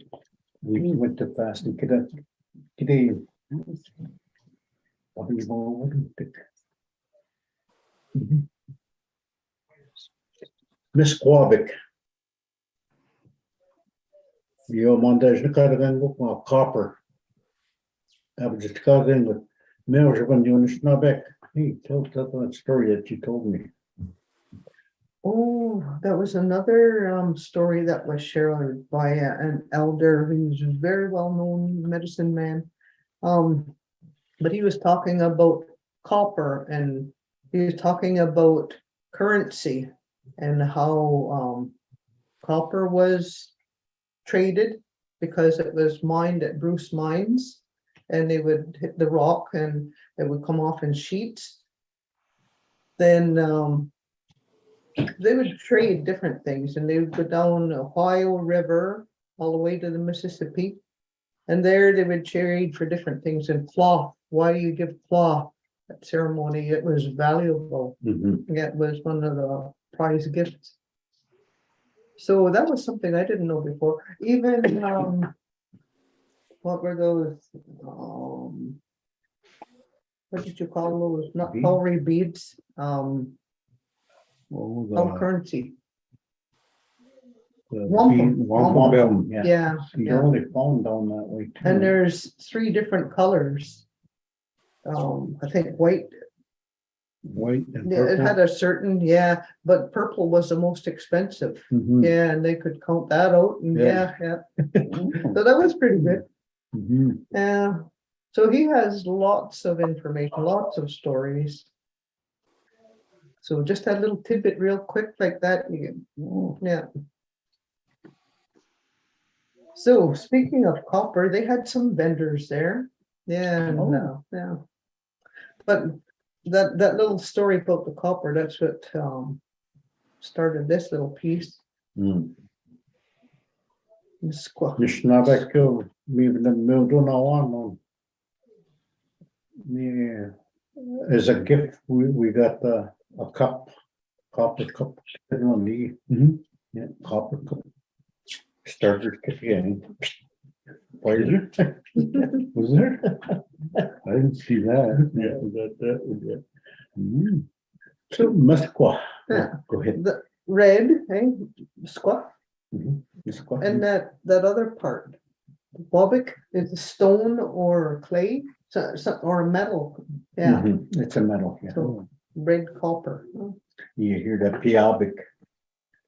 We went to fasting. Today. Miss Quabic. Jo, man, there's no copper. I was just calling with Mills when you Anishinaabemowin. Hey, tell that story that you told me. Oh, that was another story that was shared by an elder who's a very well-known medicine man. But he was talking about copper and he was talking about currency and how copper was traded because it was mined at Bruce Mines, and they would hit the rock and it would come off in sheets. Then they would trade different things, and they would go down the Ohio River all the way to the Mississippi, and there they would trade for different things. And cloth, why do you give cloth at ceremony? It was valuable. It was one of the prize gifts. So that was something I didn't know before. Even what were those? What did you call those? Not Beads? cowrie beads. Oh, Currency. wampum. Wampum. Yeah. You Yeah. only found down that way too. And there's 3 different colors. I think white. White and Yeah, it had purple. a certain, but purple was the most expensive. Mhm. Yeah, and they could count that out. And Yeah. yeah. So that was pretty good. Mhm. Yeah. So he has lots of information, lots of stories. So just that little tidbit real quick like that, you get, yeah. So speaking of copper, they had some vendors there. Yeah, and, yeah. But that little story about the copper, that's what started this little piece. Anishinaabemowin, even the Milduna. Yeah, as a gift, we got a copper cup. Yeah, copper cup. Starter kit, yeah. Fire. Was there? I didn't see that. Yeah, we got that. We got. Mhm. So, Musqua. Yeah. Go ahead. The red, hey, squat, Musqua. and that other part. Bobic is a stone or clay, or a metal. Yeah, It's a metal, yeah. So- red copper. You hear that piabic.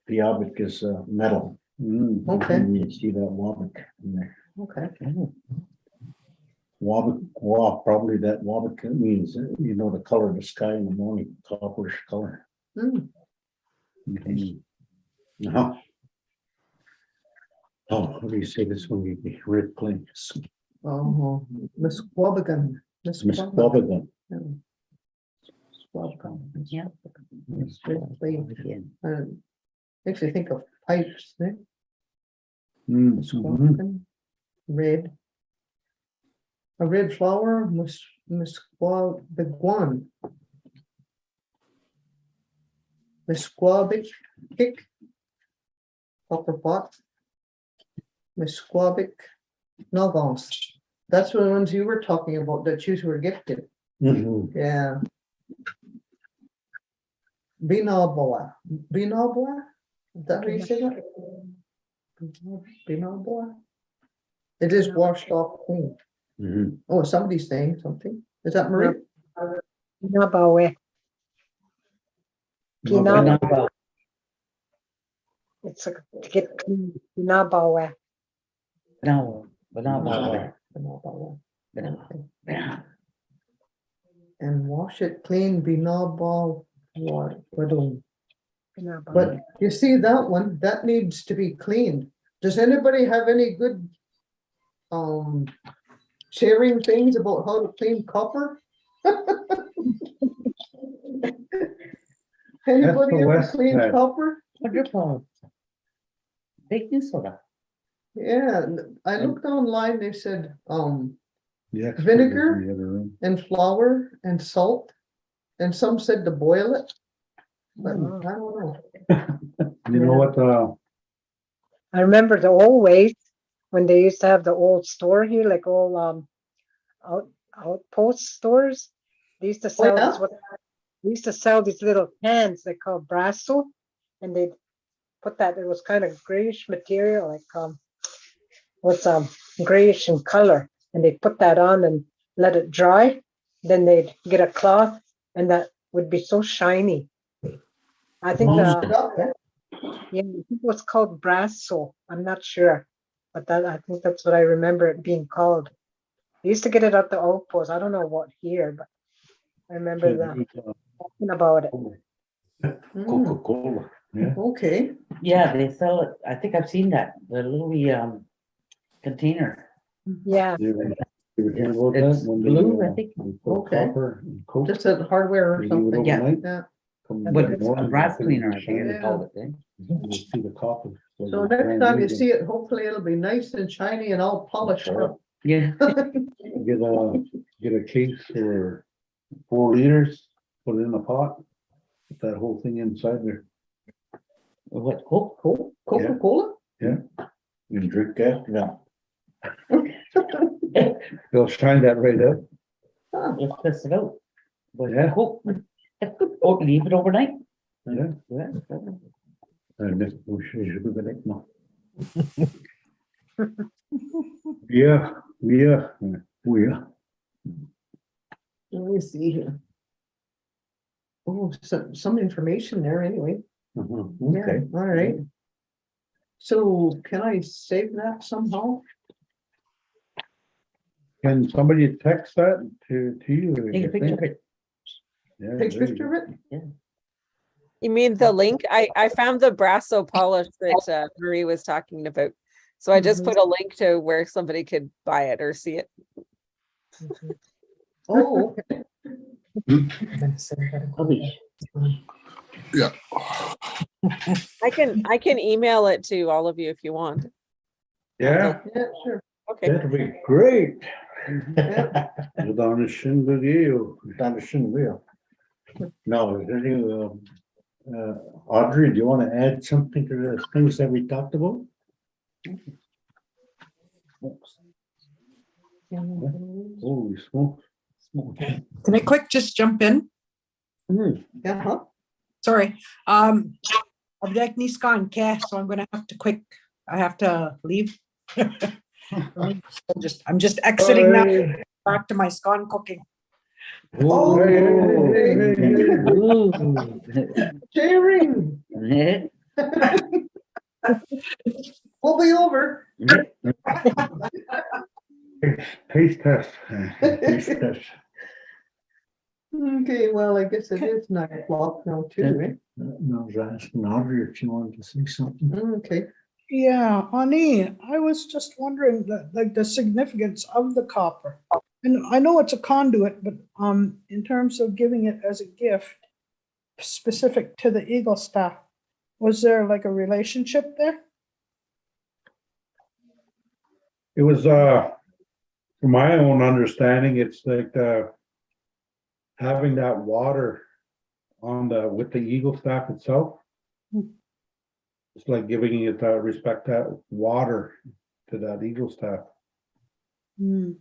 Piabic is metal. Okay. And you see that wabic in there. Okay. Wabic, probably that wabic means, the color of the sky in the morning, copperish color. Mm. No. Oh, how do you say this one? You red plain. Oh, Miss Wabigan. Miss Wabigan. Yeah. Makes you think of pipes, eh? Mm-hmm. Wabigan, red. A red flower, Miss Wabigan. Misquabic kick. Copper pot. Misquabic novels. That's the ones you were talking about that you were gifted. Mhm. Yeah. Binaboa. Binaboa? Is that how you say that? Binaboa? It is washed off clean. Mhm. Oh, somebody's saying something. Is that Marie? Nabawe. Nobel. Banaba. It's like to get clean. Nabawe. No, banaba. Binaboa. Banaba. And wash it clean, binaboa water. But you see that one, that needs to be cleaned. Does anybody have any good sharing things about how to clean copper? Anybody ever West clean had. copper? Wonderful. Baking soda. Yeah, I looked online, they said, The expert Vinegar? is in the other room. and flour and salt. And some said to boil it. But I don't know. You know what, I remember the old ways when they used to have the old store here, like old outpost stores. They used to sell yeah? this they used to sell these little cans they call brasso, and they put that, it was kind of grayish material, like was grayish in color, and they put that on and let it dry. Then they'd get a cloth, and that would be so shiny. I think Washed up, eh? yeah, I think it was called brasso. I'm not sure, but that I think that's what I remember it being called. I used to get it at the outpost. I don't know what here, but I remember talking about it. Coca-Cola. yeah, Okay, Yeah, they sell it. I think I've seen that, the little container. Yeah, you ever hear about It's that? When blue, they, I think. they put Okay. copper and coke, just at hardware or they leave it something. Yeah. overnight, Yeah. come But But in the it's a morning, brass they cleaner, I think shine they it. call it. Eh? You see the copper. like So a next brand time new you again. see it, hopefully it'll be nice and shiny and all polished up. Yeah. Get a case for 4 liters, put it in a pot, put that whole thing inside there. What, Coke? Coca-Cola? You can drink that, no. They'll shine that right up. Let's test it out. But Yeah. Coke. Or leave it overnight. Yeah. Yeah. And this bush is a bit no. Yeah, yeah. Oh, yeah. Let me see here. Oh, some information there anyway. Uh-huh. Yeah, Okay. all right. So can I save that somehow? Can somebody text that to you? Take a picture of it. Yeah, Take there you picture go. of it? You mean the link? I found the brasso polish that Marie was talking about. So I just Mhm. put a link to where somebody could buy it or see it. Oh, okay. Rubbish. I can email it to all of you if you want. Yeah, Yeah, sure. Okay. That'd be great. Yeah. with Anishinaabemowin. Understand real. No, is there any, Audrey, do you want to add something to the things that we talked about? Holy smoke. Can I quick just jump in? Uh-huh. Sorry. Object ni scan cash, so I'm gonna have to I have to leave. I'm just exiting now, back to my scone cooking. Oh, Hey, hey, hey, hey. Ooh. sharing. Yeah. We'll be over. Taste test. Okay, well, I guess it is 9 o'clock now too, right? No, I was asking Audrey if she wanted to say something. Okay. Yeah, Ani, I was just wondering the significance of the copper. And I know it's a conduit, but in terms of giving it as a gift specific to the Eagle staff, was there like a relationship there? It was, from my own understanding, it's like, having that water on the, with the eagle staff itself. Hmm. It's like giving it that respect, that water to that eagle staff, Hmm.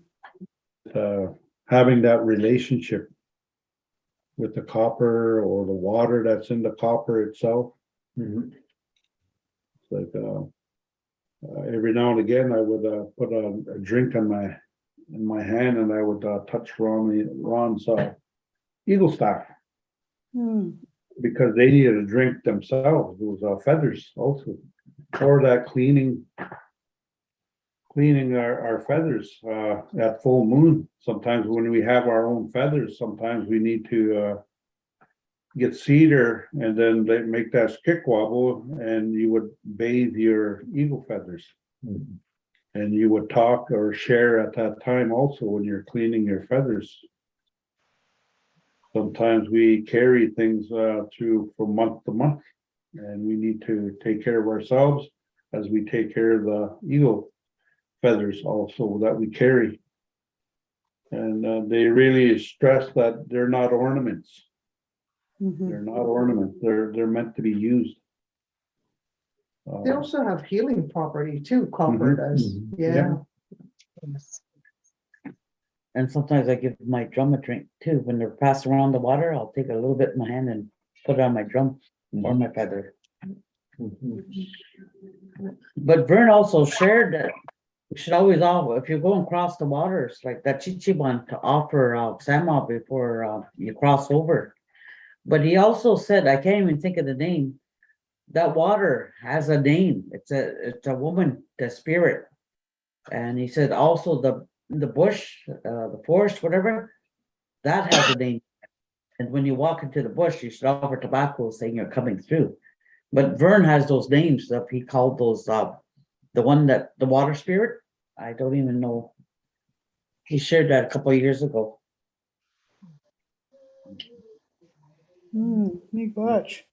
having that relationship with the copper or the water that's in the copper itself. Mhm. It's like, every now and again, I would, put a drink in my hand and I would, touch Ron's, eagle staff. Hmm. Because they needed a drink themselves. It was feathers also, or that cleaning our feathers at full moon. Sometimes when we have our own feathers, sometimes we need to get cedar and then they make that stick wobble, and you would bathe your eagle feathers, Mhm. and you would talk or share at that time also when you're cleaning your feathers. Sometimes we carry things through from month to month, and we need to take care of ourselves as we take care of the eagle feathers also that we carry. And they really stress that they're not ornaments. Mhm. They're not ornaments. They're meant to be used. They also have healing property too, copper does, Mhm. yeah. And sometimes I give my drum a drink too. When they're passing around the water, I'll take a little bit in my hand and put it on my drum or my feather. Mhm. But Vern also shared that we should always offer, if you're going across the waters, like that Chichiban, to offer Sama before you cross over. But he also said, I can't even think of the name, that water has a name. It's a woman, the spirit. And he said also the bush, the forest, whatever, that has a name. And when you walk into the bush, you should offer tobacco saying you're coming through. But Vern has those names that he called those, the one that, the water spirit, I don't even know. He shared that a couple of years ago. Me gosh.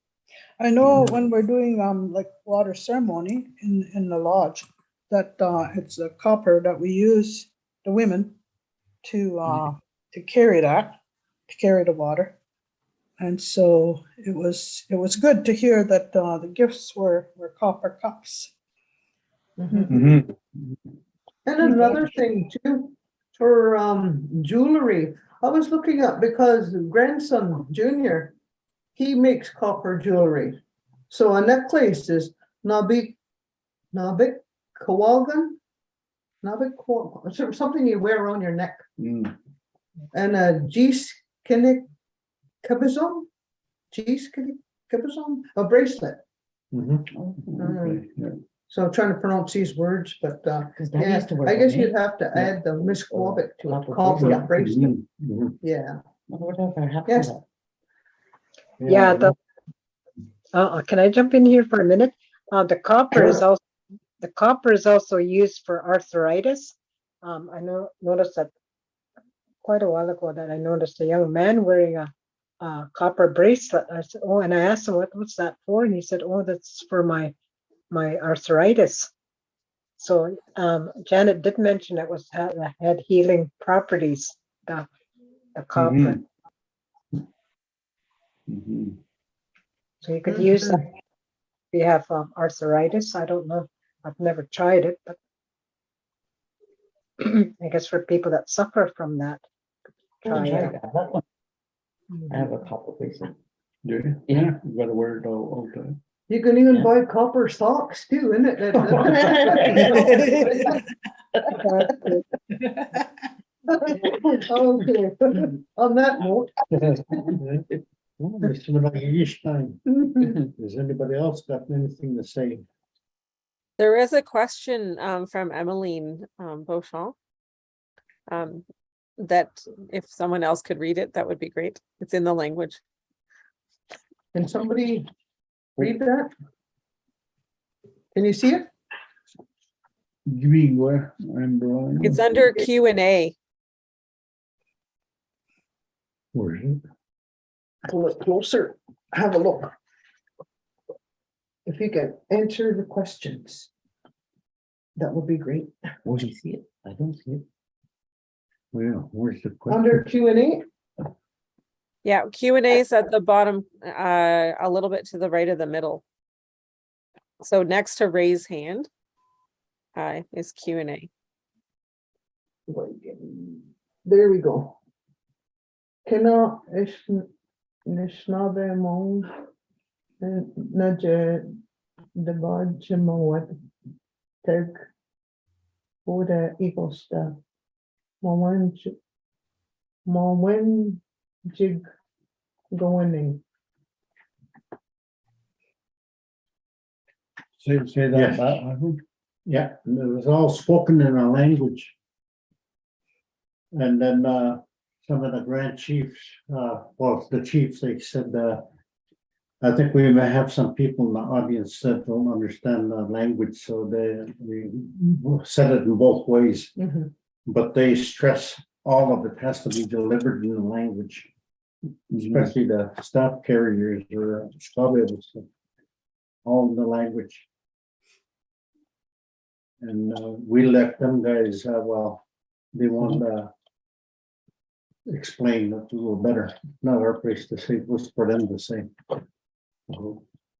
I know when we're doing like water ceremony in the lodge, that it's a copper that we use, the women, to carry the water. And so it was good to hear that the gifts were copper cups. Mhm. Mhm. And another thing too, for jewelry, I was looking up because grandson Junior, he makes copper jewelry. So a necklace is Nabik Kawagan, something you wear around your neck, Mm. and a Giskinik Kabizon, Kabizon, a bracelet. Mhm. Okay, yeah. So I'm trying to pronounce these words, but Because Daddy yeah, used to wear I guess that, you'd eh? have to add the Misquabic to it, Copper copper bracelet. bracelet, Mhm. Mhm. yeah. Whatever happened Yes. to that? Yeah, can I jump in here for a minute? The copper is also used for arthritis. I noticed that quite a while ago that I noticed a young man wearing a copper bracelet. I said, oh, and I asked him, what's that for? And he said, oh, that's for my arthritis. So Janet did mention it had healing properties, the copper. Mhm. So you could use that if you have arthritis. I don't know. I've never tried it, but I guess for people that suffer from that, try Try it. that. That one. I have a copper bracelet. Do you? Yeah. You gotta wear it all the time. You can even Yeah. buy copper socks too, isn't it? Okay, on that note. Well, Mr. Magishstein, Does anybody else got anything to say? There is a question from Emmeline Beauchamp. That if someone else could read it, that would be great. It's in the language. Can somebody read that? Can you see it? Green, where? I'm blind. It's under Q&A. Where is it? Pull it closer, have a look. If you can answer the questions, that would be great. Where do you see it? I don't see it. Well, where's the Under question? Q&A, Yeah, Q&A is at the bottom, a little bit to the right of the middle. So next to raise hand, is Q&A. There we go. Kena Anishinaabemowin Bagida'waad teg Oda Eaglesta Mawin jig going. Say that Yes. back, I think. Yeah, and it was all spoken in a language. And then some of the grand chiefs, well, the chiefs, they said, I think we may have some people in the audience that don't understand the language, so we said it in both ways. Mhm. But they stress all of it has to be delivered in the language, especially the staff carriers or scholars, all in the language. And we let them guys, well, they want to explain it a little better. Not our place to say, it was for them to say.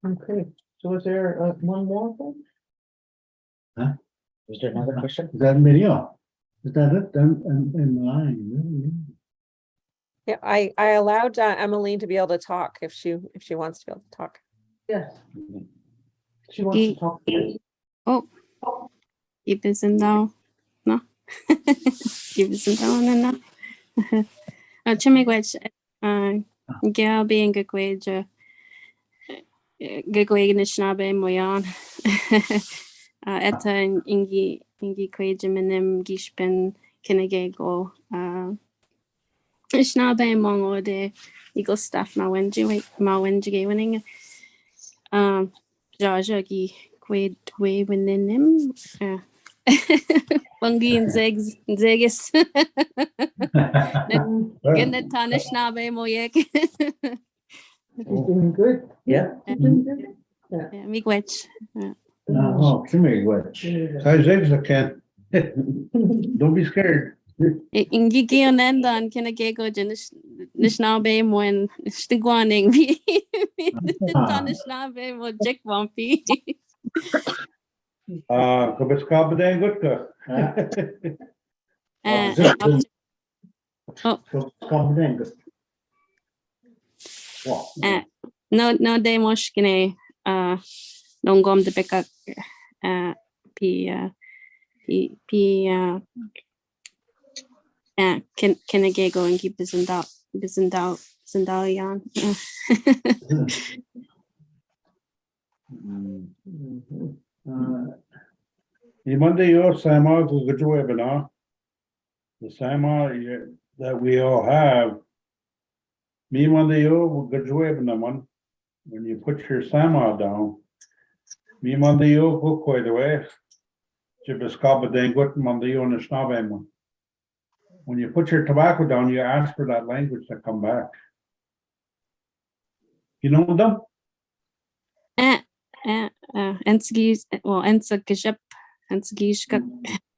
Okay, so is there one more thing? Is there another question? Is that video? Is that it? In line? Yeah, I allowed Emmeline to be able to talk if she wants to be able to talk. Yes. She wants to talk. Oh, ibig daw, no? Ibig daw na. Chumigwech, gabi ang gagwedja, gagwed na Anishinaabemowin. Eta ingi kwedja menem gishpen kinagego. Anishinaabemowin de eagle staff ma wenji winning. Jaja gi kwed wininim. Bangin zegs. Ganda Anishinaabemowin. She's doing good. Yeah. She's doing good. Yeah, miigwech. Oh, Kimmy, what? Size eggs I can. Don't be scared. Ingi gionendan kinagego Anishinaabemowin stigwaning Anishinaabemowin jikwampy. Kabiskaba day good ka. No de moshkine nongom de beka kinagego and keep bizendao yan. Monday your Sama go good webinar. The Sama that we all have. Me Monday you good webinar one. When you put your Sama down. Me Monday you go quite away. Jibiskaba day good Monday you on the Anishinaabemowin. When you put your tobacco down, you ask for that language to come back. You know them? Ensgis, well, ensagishap, ensgishka,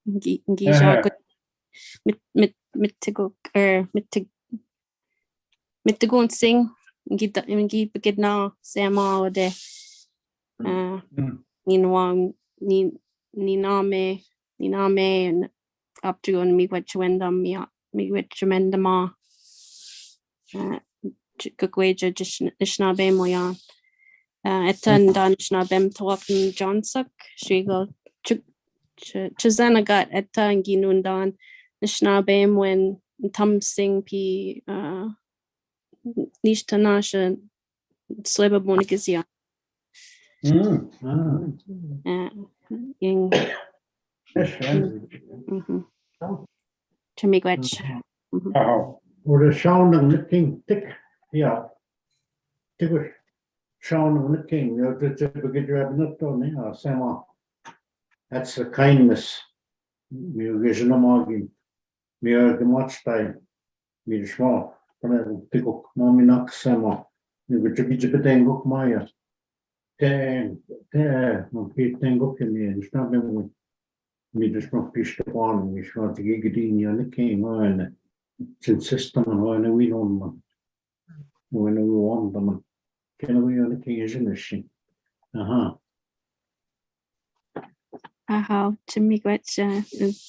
gishak, mittigo, mittigo and sing, gid na, Sama de, niname, and up to on me what you end on me with tremendama. Gagweja Anishinaabemowin. Etan Anishinaabem talking Johnsuk, Shigo Chazanagat etan ginundan Anishinaabemowin Tumsing P Nishtanasha Sleba Monikizia. Chimigwech. Or the sound of the king tick. Yeah. Tick. Sound of the king. Sama. That's the kindness. We vision of Magi. We are the much time. We are small. Tick. Mominak Sama. We were to be Jipatango Maya. No Pete Tango can be Anishinaabemowin. We just want to push the one. We want to get it in the king. And it's system and we don't. When we want them, can we on occasion is she? Aha, to me gwech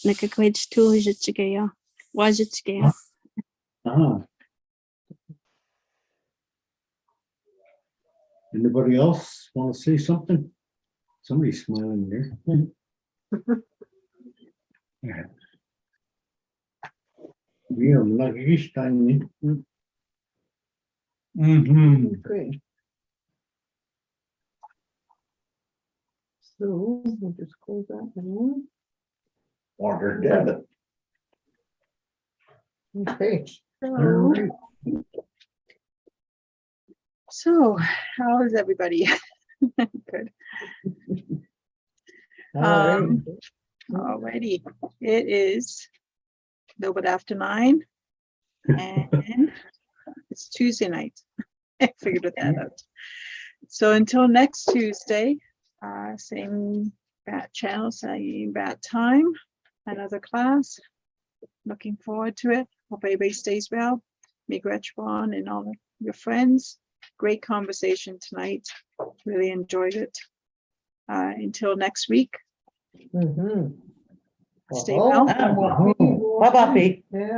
like a gwech tool is it again. Was it again? Anybody else want to say something? Somebody's smiling there. Yeah. Yeah, like each time. Okay. So we'll just close that one. Water debit. Okay. So, so how is everybody? Good. Alrighty, it is a little bit after 9, and it's Tuesday night. I figured that out. So until next Tuesday, same bat channel, same bat time, another class. Looking forward to it. Hope everybody stays well. Miigwech and all of your friends. Great conversation tonight. Really enjoyed it. Until next week. Mhm. Stay well. Bye-bye. Yeah.